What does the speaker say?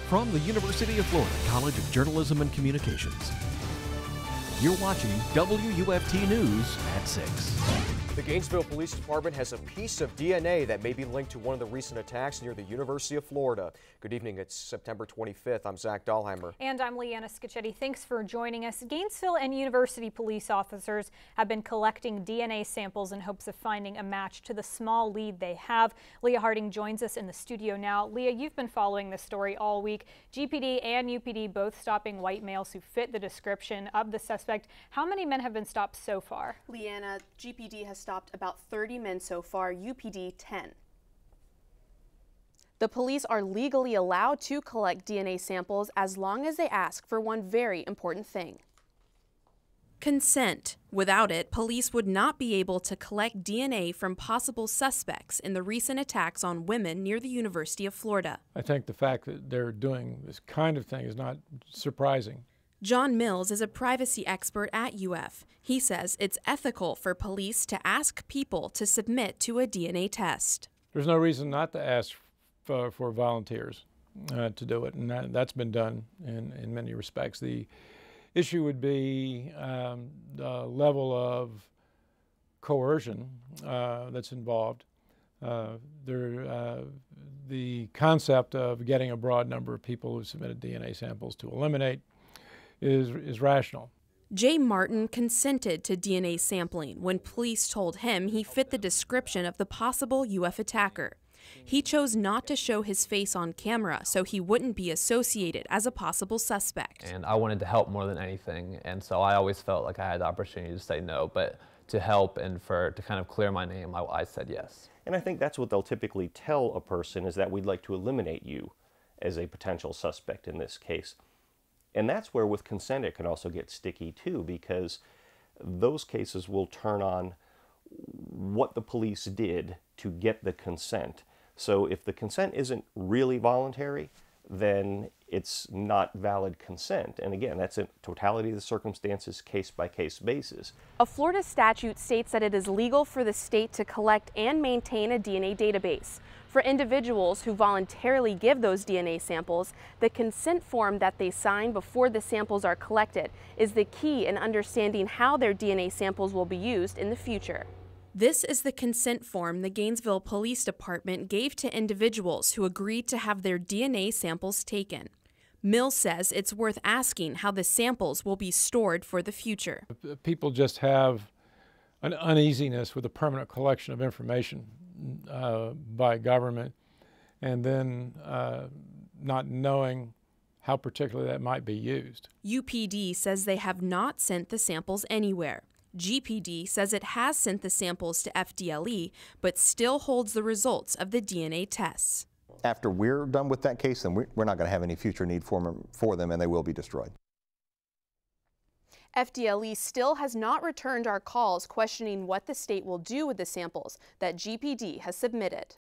From the University of Florida College of Journalism and Communications, you're watching WUFT News at 6. The Gainesville Police Department has a piece of DNA that may be linked to one of the recent attacks near the University of Florida. Good evening, it's September 25th. I'm Zach DAHLHEIMER. And I'm Leah. Thanks for joining us. Gainesville and University police officers have been collecting DNA samples in hopes of finding a match to the small lead they have. Leah Harding joins us in the studio now. Leah, you've been following this story all week. GPD and UPD both stopping white males who fit the description of the suspect. How many men have been stopped so far? Leanna, GPD has stopped about 30 men so far, UPD 10. The police are legally allowed to collect DNA samples as long as they ask for one very important thing: consent. Without it, police would not be able to collect DNA from possible suspects in the recent attacks on women near the University of Florida. I think the fact that they're doing this kind of thing is not surprising. John Mills is a privacy expert at UF. He says it's ethical for police to ask people to submit to a DNA test. There's no reason not to ask for volunteers to do it, and that's been done in many respects. The issue would be the level of coercion that's involved. The concept of getting a broad number of people who submitted DNA samples to eliminate is rational. Jay Martin consented to DNA sampling when police told him he fit the description of the possible UF attacker. He chose not to show his face on camera so he wouldn't be associated as a possible suspect. And I wanted to help more than anything, and so I always felt like I had the opportunity to say no, but to help and to kind of clear my name, I said yes. And I think that's what they'll typically tell a person, is that we'd like to eliminate you as a potential suspect in this case. And that's where with consent it can also get sticky too, because those cases will turn on what the police did to get the consent. So if the consent isn't really voluntary, then it's not valid consent. And again, that's a totality of the circumstances, case-by-case basis. A Florida statute states that it is legal for the state to collect and maintain a DNA database. For individuals who voluntarily give those DNA samples, the consent form that they sign before the samples are collected is the key in understanding how their DNA samples will be used in the future. This is the consent form the Gainesville Police Department gave to individuals who agreed to have their DNA samples taken. Mills says it's worth asking how the samples will be stored for the future. People just have an uneasiness with the permanent collection of information by government, and then not knowing how particularly that might be used. UPD says they have not sent the samples anywhere. GPD says it has sent the samples to FDLE, but still holds the results of the DNA tests. After we're done with that case, then we're not going to have any future need for them, and they will be destroyed. FDLE still has not returned our calls questioning what the state will do with the samples that GPD has submitted.